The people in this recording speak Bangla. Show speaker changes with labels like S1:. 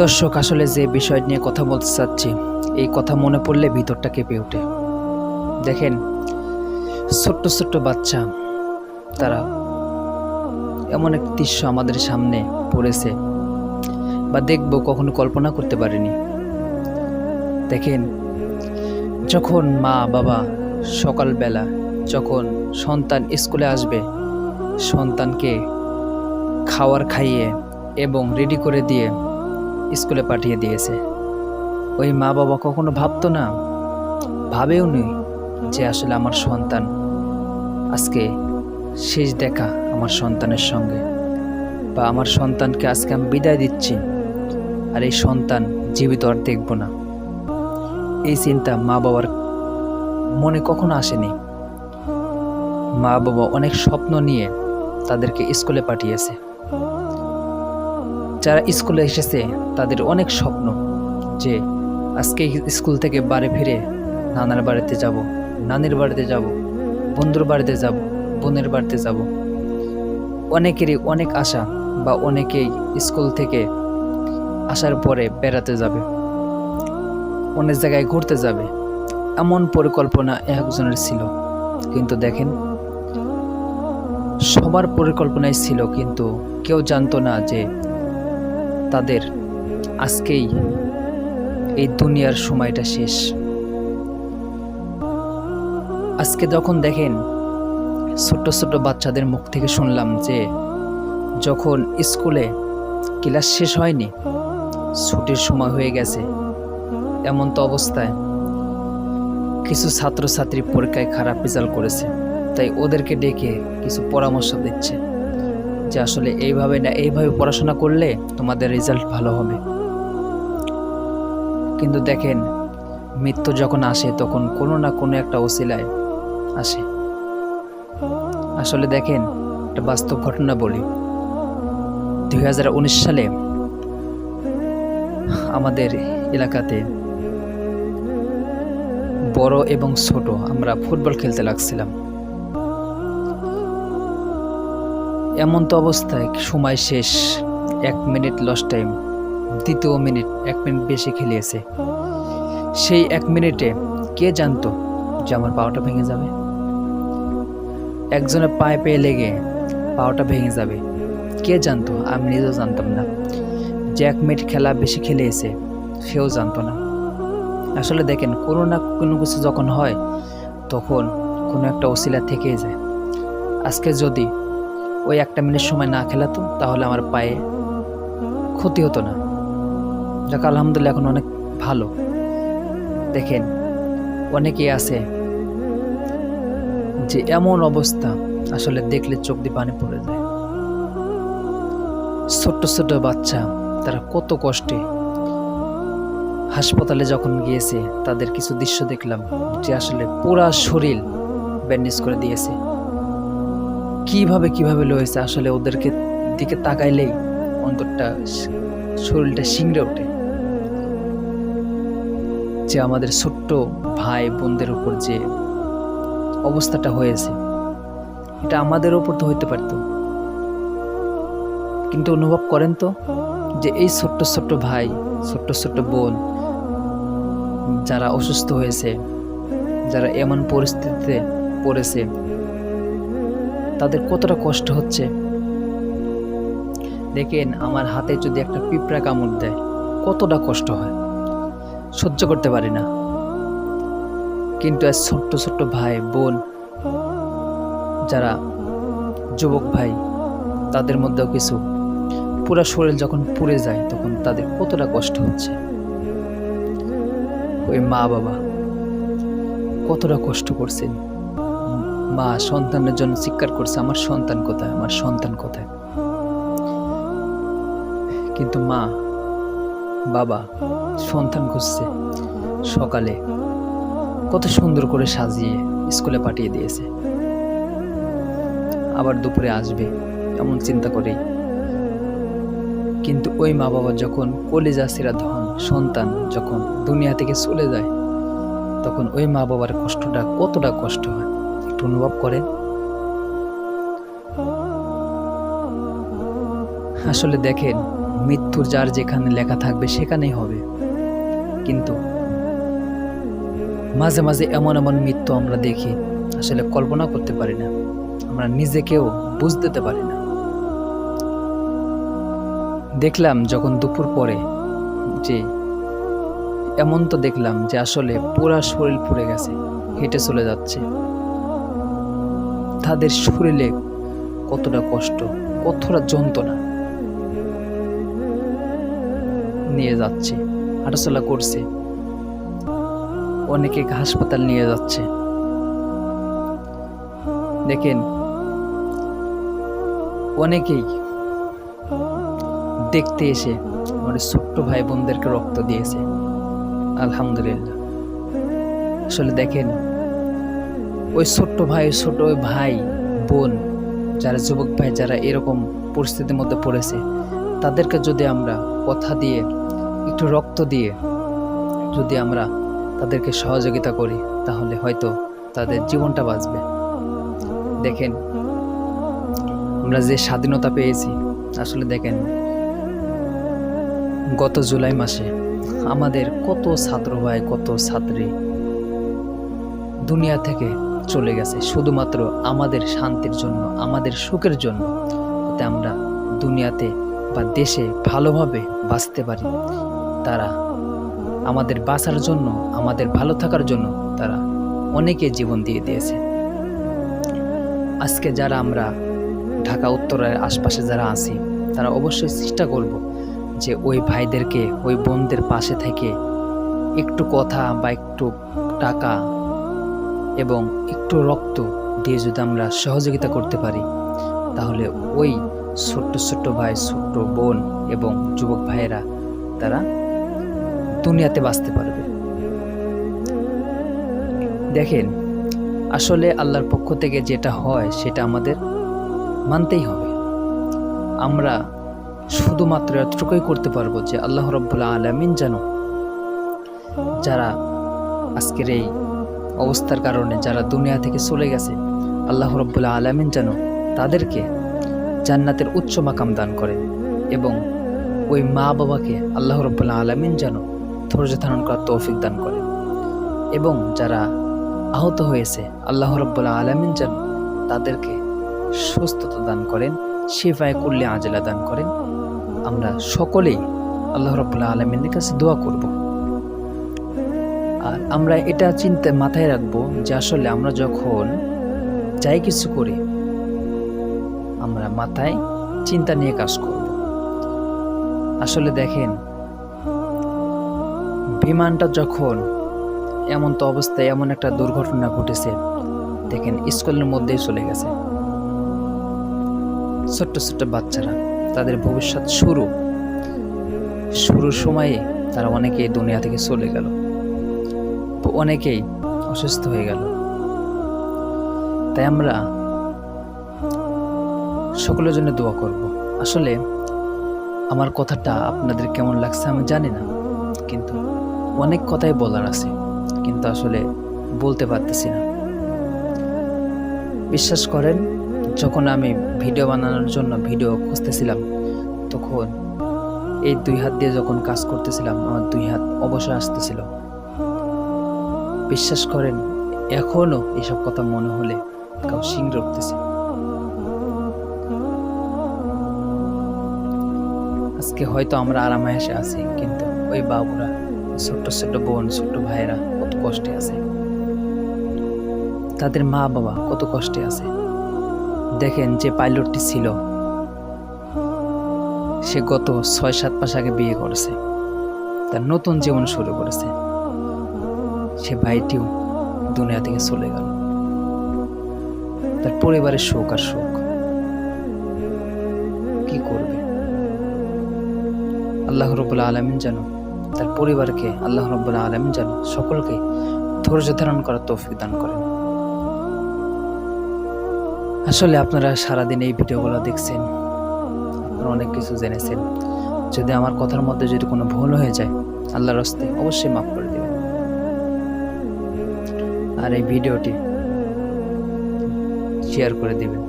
S1: দর্শক, আসলে যে বিষয় নিয়ে কথা বলতে চাচ্ছি, এই কথা মনে পড়লে ভিতরটা কেঁপে ওঠে। দেখেন, ছোট্ট ছোট্ট বাচ্চা, তারা এমন এক দৃশ্য আমাদের সামনে পড়েছে বা দেখব, কখনো কল্পনা করতে পারিনি। দেখেন, যখন মা বাবা সকালবেলা যখন সন্তান স্কুলে আসবে, সন্তানকে খাওয়ার খাইয়ে এবং রেডি করে দিয়ে স্কুলে পাঠিয়ে দিয়েছে। ওই মা বাবা কখনো ভাবতো না, ভাবেও নি যে আসলে আমার সন্তান আজকে শেষ দেখা আমার সন্তানের সঙ্গে, বা আমার সন্তানকে আজকে আমি বিদায় দিচ্ছি, আর এই সন্তান জীবিত আর দেখব না। এই চিন্তা মা বাবার মনে কখনো আসেনি। মা বাবা অনেক স্বপ্ন নিয়ে তাদেরকে স্কুলে পাঠিয়েছে। যারা স্কুলে এসেছে তাদের অনেক স্বপ্ন যে আজকে স্কুল থেকে বাড়ি ফিরে নানার বাড়িতে যাব, নানির বাড়িতে যাব, বন্ধুর বাড়িতে যাব, বোনের বাড়িতে যাব। অনেকেরই অনেক আশা, বা অনেকেই স্কুল থেকে আসার পরে বেড়াতে যাবে, অনেক জায়গায় ঘুরতে যাবে, এমন পরিকল্পনা একজনের ছিল। কিন্তু দেখেন, সবার পরিকল্পনাই ছিল, কিন্তু কেউ জানতো না যে তাদের আজকেই এই দুনিয়ার সময়টা শেষ। আজকে যখন দেখেন, ছোট্ট ছোট্ট বাচ্চাদের মুখ থেকে শুনলাম যে যখন স্কুলে ক্লাস শেষ হয়নি, ছুটির সময় হয়ে গেছে, এমন তো অবস্থায় কিছু ছাত্রছাত্রী পরীক্ষায় খারাপ রেজাল্ট করেছে, তাই ওদেরকে ডেকে কিছু পরামর্শ দিচ্ছে যে আসলে এইভাবে না এইভাবে পড়াশোনা করলে তোমাদের রেজাল্ট ভালো হবে। কিন্তু দেখেন, মৃত্যু যখন আসে তখন কোনো না কোনো একটা ওসিলায় আসে। আসলে দেখেন, একটা বাস্তব ঘটনা বলি। 2019 সালে আমাদের এলাকাতে বড় এবং ছোট আমরা ফুটবল খেলতে লাগছিলাম। এমন তো অবস্থায় সময় শেষ, 1 মিনিট লস টাইম, দ্বিতীয় মিনিট 1 মিনিট বেশি খেলিয়েছে। সেই 1 মিনিটে কে জানতো যে আমার পাওটা ভেঙে যাবে? একজনের পায়ে পেয়ে লেগে পাওটা ভেঙে যাবে, কে জানতো? আমি নিজেও জানতাম না। যে 1 মিনিট খেলা বেশি খেলিয়েছে, সেও জানতো না। আসলে দেখেন, কোনো না কোনো কিছু যখন হয় তখন কোনো একটা ওসিলা থেকেই যায়। আজকে যদি ওই 1টা মিনিট সময় না খেলাতো, তাহলে আমার পায়ে ক্ষতি হতো না। যাক, আলহামদুলিল্লাহ এখন অনেক ভালো। দেখেন, অনেকেই আছে যে এমন অবস্থা, আসলে দেখলে চোখ দিয়ে পানি পড়ে যায়। ছোট্ট ছোট্ট বাচ্চা, তারা কত কষ্টে হাসপাতালে যখন গিয়েছে, তাদের কিছু দৃশ্য দেখলাম যে আসলে পুরা শরীর ব্যান্ডেজ করে দিয়েছে। কিভাবে লয়েছে, আসলে ওদেরকে দিকে তাকাইলেই অন্তরটা, শরীরটা শিংড়ে ওঠে যে আমাদের ছোট্ট ভাই বোনদের উপর যে অবস্থাটা হয়েছে, এটা আমাদের উপর তো হইতে পারত। কিন্তু অনুভব করেন তো যে এই ছোট্ট ছোট্ট ভাই, ছোট্ট ছোট্ট বোন যারা অসুস্থ হয়েছে, যারা এমন পরিস্থিতিতে পড়েছে, তাদের কতটা কষ্ট হচ্ছে। দেখেন, আমার হাতে যদি একটা পিঁপড়া কামড় দেয়, কতটা কষ্ট হয়, সহ্য করতে পারি না। কিন্তু আর ছোট্ট ছোট্ট ভাই বোন, যারা যুবক ভাই, তাদের মধ্যেও কিছু পুরা শরীর যখন পুড়ে যায়, তখন তাদের কতটা কষ্ট হচ্ছে। ওই মা বাবা কতটা কষ্ট করছেন। মা সন্তানের জন্য চিৎকার করছে, আমার সন্তান কোথায়, আমার সন্তান কোথায়। কিন্তু মা বাবা সন্তান খুঁজছে। সকালে কত সুন্দর করে সাজিয়ে স্কুলে পাঠিয়ে দিয়েছে, আবার দুপুরে আসবে এমন চিন্তা করেই। কিন্তু ওই মা বাবা যখন কলিজা ছেঁড়া ধন সন্তান যখন দুনিয়া থেকে চলে যায়, তখন ওই মা বাবার কষ্টটা কতটা কষ্ট হয়, একটু অনুভব করেন। আসলে দেখেন, মৃত্যুর যার যেখানে লেখা থাকবে সেখানেই হবে। কিন্তু মাঝে মাঝে এমন এমন মৃত্যু আমরা দেখি, আসলে কল্পনা করতে পারি না, আমরা নিজেকেও বুঝতে পারি না। দেখলাম যখন দুপুর পরে যে এমন তো দেখলাম যে আসলে পুরা শরীর পুড়ে গেছে, হেঁটে চলে যাচ্ছে। তাদের শরীরে কতটা কষ্ট, কতটা যন্ত্রণা নিয়ে যাচ্ছে, হাঁটাচলা করছে, অনেকে হাসপাতাল নিয়ে যাচ্ছে। দেখেন অনেকেই দেখতে এসে আমাদের ছোট্ট ভাই বোনদেরকে রক্ত দিয়েছে, আলহামদুলিল্লাহ। আসলে দেখেন ওই ছোট্ট ভাই বোন, যারা যুবক ভাই, যারা এরকম পরিস্থিতির মধ্যে পড়েছে, তাদেরকে যদি আমরা কথা দিয়ে, একটু রক্ত দিয়ে যদি আমরা তাদেরকে সহযোগিতা করি, তাহলে হয়তো তাদের জীবনটা বাঁচবে। দেখেন আমরা যে স্বাধীনতা পেয়েছি, আসলে দেখেন গত জুলাই মাসে আমাদের কত ছাত্র ভাই, কত ছাত্রী দুনিয়া থেকে চলে গেছে শুধুমাত্র আমাদের শান্তির জন্য, আমাদের সুখের জন্য, যাতে আমরা দুনিয়াতে বা দেশে ভালোভাবে বাঁচতে পারি। তারা আমাদের বাঁচার জন্য, আমাদের ভালো থাকার জন্য তারা অনেকে জীবন দিয়ে দিয়েছে। আজকে যারা আমরা ঢাকা উত্তরের আশপাশে যারা আছি, তারা অবশ্যই চেষ্টা করব যে ওই ভাইদেরকে, ওই বোনদের পাশে থেকে একটু কথা বা একটু টাকা এবং একটু রক্ত দিয়ে যদি আমরা সহযোগিতা করতে পারি, তাহলে ওই ছোট্ট ভাই, ছোট্ট বোন এবং যুবক ভাইয়েরা তারা দুনিয়াতে বাঁচতে পারবে। দেখেন আসলে আল্লাহর পক্ষ থেকে যেটা হয় সেটা আমাদের মানতেই হবে। আমরা শুধুমাত্র এতটুকুই করতে পারবো যে আল্লাহ রাব্বুল আলামিন যেন যারা আজকের এই অবস্থার কারণে যারা দুনিয়া থেকে চলে গেছে, আল্লাহ রাব্বুল আলামিন যেন তাদেরকে জান্নাতের উচ্চ মাকাম দান করেন, এবং ওই মা বাবাকে আল্লাহ রাব্বুল আলামিন যেন ধৈর্য ধারণ করার তৌফিক দান করেন, এবং যারা আহত হয়েছে আল্লাহ রাব্বুল আলামিন যেন তাদেরকে সুস্থতা দান করেন, শিফায়ে কুল্লি আজলা দান করেন। আমরা সকলেই আল্লাহ রাব্বুল আলামিনের কাছে দোয়া করব। আর আমরা এটা মাথায় রাখবো যে আসলে আমরা যখন যাই কিছু করি, আমরা মাথায় চিন্তা নিয়ে কাজ করব। আসলে দেখেন বিমানটা যখন এমন তো অবস্থায় এমন একটা দুর্ঘটনা ঘটেছে, দেখেন স্কুলের মধ্যেই চলে গেছে ছোট্ট বাচ্চারা, তাদের ভবিষ্যৎ শুরুর সময়ে তারা অনেকেই দুনিয়া থেকে চলে গেল, অনেকেই অসুস্থ হয়ে গেল। তাই আমরা সকলের জন্য দোয়া করব। আসলে আমার কথাটা আপনাদের কেমন লাগছে আমি জানি না, কিন্তু অনেক কথাই বলার আছে, কিন্তু আসলে বলতে পারতেছি না। বিশ্বাস করেন, যখন আমি ভিডিও বানানোর জন্য ভিডিও খুঁজতেছিলাম, তখন এই 2 হাত দিয়ে যখন কাজ করতেছিলাম, আমার 2 হাত অবসর আসতেছিল। বিশ্বাস করেন, এখনো এসব কথা মনে হলে কাউ শিংড়ে উঠতেছে। আজকে হয়তো আমরা আরামায়েশে আছি, কিন্তু ওই বাবুরা, ছোট্ট বোন, ছোট্ট ভাইয়েরা কত কষ্টে আছে, তাদের মা বাবা কত কষ্টে আছে। দেখেন যে পাইলটটি ছিল, সে গত 6-7 মাস আগে বিয়ে করেছে, তার নতুন জীবন শুরু করেছে। সে ভাইটিও দুনিয়া থেকে চলে গেল, তার পরিবারের শোক আর শোক। কি করবে? আল্লাহ রাব্বুল আলামিন যেন তার পরিবারকে, আল্লাহ রাব্বুল আলামিন যেন সকলকে ধৈর্য ধারণ করার তৌফিক দান করেন। আসলে আপনারা সারাদিন এই ভিডিওগুলো দেখছেন, আপনারা অনেক কিছু জেনেছেন। যদি আমার কথার মধ্যে যদি কোনো ভুল হয়ে যায়, আল্লাহর হস্তে অবশ্যই মাফ করে দেবেন। আর এই ভিডিওটি শেয়ার করে দিবেন।